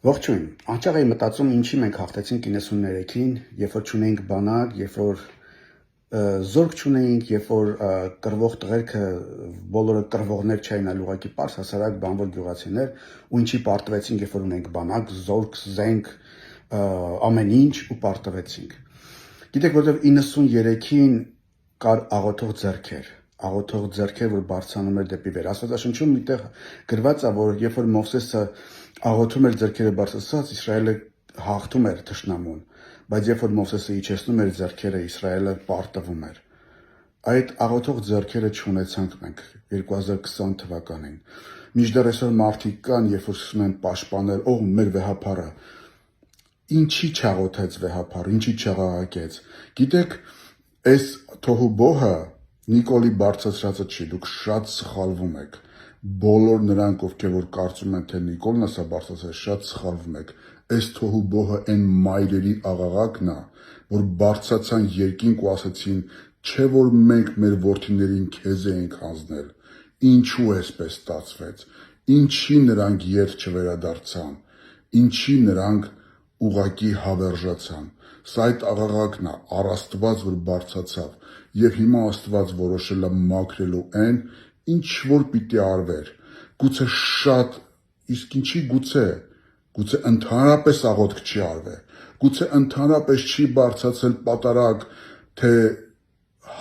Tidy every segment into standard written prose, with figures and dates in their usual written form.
Ողջույն, անճաղ էի մտածում ինչի մենք հաղթեցինք 93-ին, երբ որ չունեինք բանակ, երբ որ զորք չունեինք, երբ որ կռվող տղերքը բոլորը կռվողներ չէին, այլ ուղղակի պարզ հասարակ բանվոր գյուղացիներ, ու ինչի պարտվեցինք, երբ որ ունենք բանակ, զորք, զենք, ամեն ինչ ու պարտվեցինք։ Գիտեք, որտեղ 93-ին կար աղոթող ձեռքեր, որ բարձրանում էր դեպի վեր։ Աստվածաշնչում միտեղ գրված է, որ երբ որ Մովսեսը աղոթում էր ձեռքերը բարձրացած, Իսրայելը հաղթում էր թշնամուն, բայց երբ որ Մովսեսը իջեցնում էր ձեռքերը, Իսրայելը պարտվում էր։ Այդ աղոթող ձեռքերը չունեցանք մենք 2020 թվականին։ Մինչդեռ այսօր մարդիկ կան, երբ որ սկսում են պաշտպանել, մեր վեհափառը։ Ինչի չաղոթեց վեհափառ, ինչի չաղաղակեց։ Գիտեք, այս թոհուբոհը Նիկոլի բարձրացրածը չի, դուք շատ սխալվում եք։ Բոլոր նրանք, ովքեր որ կարծում են, թե Նիկոլն ասա բարձրացրել, շատ սխալվում եք։ Այս թոհուբոհը այն մայրերի աղաղակն է, որ բարձրացան երկինք ու ասացին, չէ որ մենք մեր որդիներին քեզ էինք հանձնել։ Ինչու էսպես ստացվեց։ Ինչի նրանք երթ չվերադարձան։ Ինչի նրանք ուղակի հավերժացան։ Սա այդ աղաղակն է, առ Աստված, որ բարձրացավ, եւ հիմա Աստված որոշել է մաքրելու այն, ինչ որ պիտի արվեր։ Գուցե շատ, իսկ ինչի գուցե ընդհանրապես աղոթք չի արվել, գուցե ընդհանրապես չի բարձրացել պատարագ, թե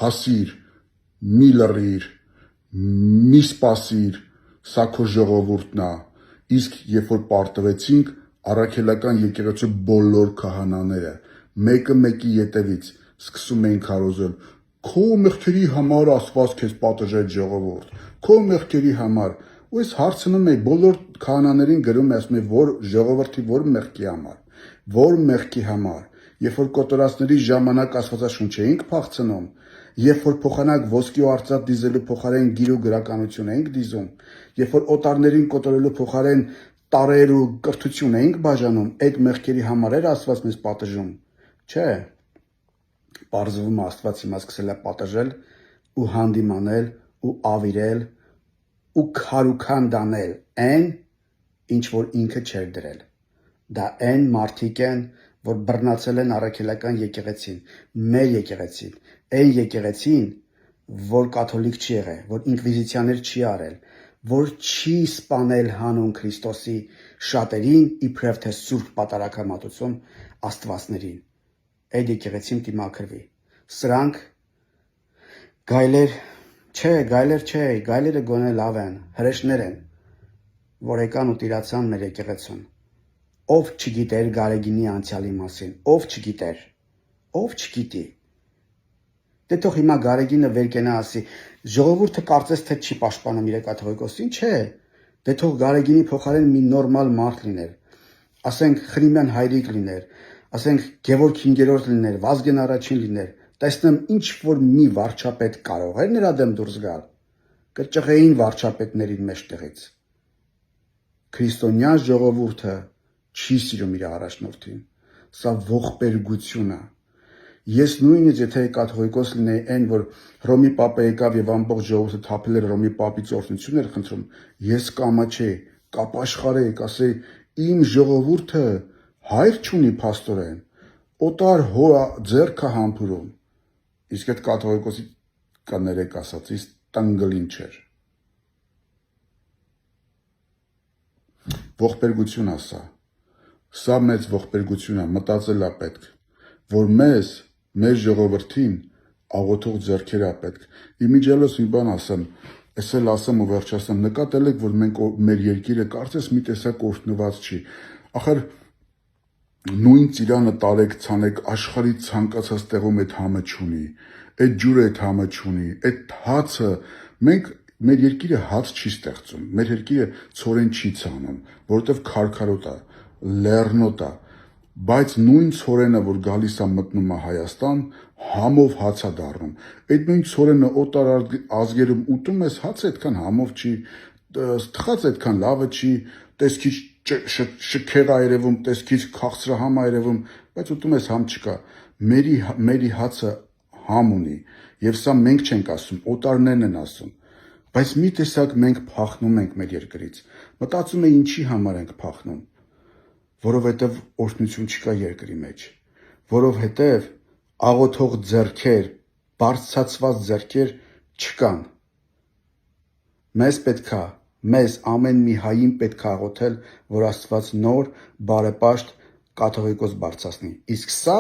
հասիր, մի լռիր, մի սպասիր, սա քո ժողովուրդն է, իսկ երբ որ պարտվեցինք, առաքելական եկեղեցու բոլոր քահանաները, մեկը մեկի ետևից սկսում էին քարոզել, քո մեղքերի համար Աստված քեզ պատժեց ժողովուրդ, քո մեղքերի համար, ու ես հարցնում եի բոլոր քահանաներին գրում եմ, ասում եմ, որ ժողովրդի որ մեղքի համար, երբ որ կոտորածների ժամանակ Աստվածաշունչ էինք փախցնում, երբ որ փոխանակ ոսկի ու արծաթ դիզելու փոխարեն գիր ու գրականություն էինք դիզում, երբ որ օտարներին կոտորելու փոխարեն տարեր ու կրթություն էինք բաժանում, այդ մեղքերի համար էր Աստված մեզ պատժում, չէ։ Պարզվում է Աստված հիմա սկսել է պատժել ու հանդիմանել ու ավիրել ու քարուքանդ անել այն, ինչ որ ինքը չէր դրել։ Դա այն մարդիկ են, որ բռնացել են առաքելական եկեղեցին, մեր եկեղեցին, այն եկեղեցին, որ կաթոլիկ չի եղել, որ ինկվիզիցիաներ չի արել, որ չի սպանել հանուն Քրիստոսի շատերին, իբրև թե սուրբ պատարագամատություն աստվածներին։ Այդ եկեղեցին դիմակրվի։ Սրանք գայլեր չէ, գայլերը գոնե լավ են, հրեշներ են, որ եկան ու տիրացան մեր եկեղեցուն։ Ով չգիտեր Գարեգինի անցյալի մասին, ով չգիտի։ Դե թող հիմա Գարեգինը վեր կենա ասի, ժողովուրդը կարծես թե չի պաշտպանում իր կաթողիկոսին, չէ։ Դե թող Գարեգինի փոխարեն մի նորմալ մարդ լիներ, ասենք Խրիմյան Հայրիկ լիներ, ասենք Գևորգ 5-րդ լիներ, Վազգեն առաջին լիներ, տեսնեմ ինչ որ մի վարչապետ կարող էր նրա դեմ դուրս գալ, կճղեին վարչապետներին մեջտեղից։ Քրիստոնյա ժողովուրդը չի սիրում իր առաջնորդին, սա ողբերգություն է։ Ես նույնիսկ եթե կաթողիկոս լինեի այն, որ Հռոմի Պապը եկավ եւ ամբողջ ժողովուրդը թափել էր Հռոմի Պապից օրհնություն էր խնդրում, ես կամաչեի, կապաշխարեի, կասեի իմ ժողովուրդը հայր չունի փաստորեն, օտար հո ձեռքը համբուրում, իսկ այդ կաթողիկոսի կներեք ասածից տնգլին չէր։ Ողբերգություն է սա մեծ ողբերգություն է, մտածել է պետք, որ մեր ժողովրդին աղոթող ձեռքեր է պետք։ Իմիջիալս մի բան ասեմ, ես էլ ասեմ ու վերջացնեմ, նկատել եք, որ մեր երկիրը կարծես մի տեսակ օրհնված չի։ Ախր նույն ծիրանը տարեք, ցանեք, աշխարհի ցանկացած տեղում այդ համը չունի, այդ ջուրը այդ համը չունի, այդ հացը մեր երկիրը հաց չի ստեղծում, մեր երկիրը ցորեն չի ցանում, որովհետև քարքարոտ է, լեռնոտ է, բայց նույն ցորենը, որ գալիս է մտնում է Հայաստան, համով հաց է դառնում։ Այդ նույն ցորենը օտար ազգերում ուտում ես, հաց այդքան համով չի, թխած այդքան լավը չի, տեսքից շքեղ է երևում, տեսքից քաղցրահամ է երևում, բայց ուտում ես համ չկա։ Մերի հացը համ ունի, եւ սա մենք չենք ասում, օտարներն են ասում։ Բայց մի տեսակ մենք փախնում ենք մեր երկրից։ Մտածում եմ ինչի համար ենք փախնում։ որովհետև օրհնություն չկա երկրի մեջ, որովհետև աղոթող ձեռքեր, բարձրացված ձեռքեր չկան։ Մեզ ամեն մի հային պետք է աղոթել, որ Աստված նոր բարեպաշտ կաթողիկոս բարձրացնի։ Իսկ սա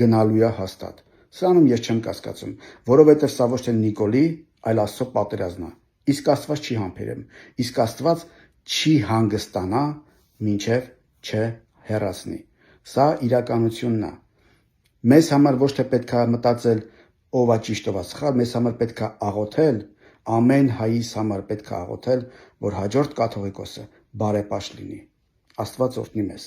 գնալու է հաստատ։ Սրանում ես չեմ կասկածում, որովհետև սա ոչ թե Նիկոլի, այլ Աստծո պատերազմն է։ Իսկ Աստված չի համբերեմ։ Իսկ Աստված չի հանգստանա, մինչև չհեռացնի։ Սա իրականությունն է։ Մեզ համար ոչ թե պետք է մտածել ով է ճիշտ, ով է սխալ, մեզ համար պետք է աղոթել, ամեն հայիս համար պետք է աղոթել, որ հաջորդ կաթողիկոսը բարեպաշտ լինի։ Աստված օրհնի մեզ։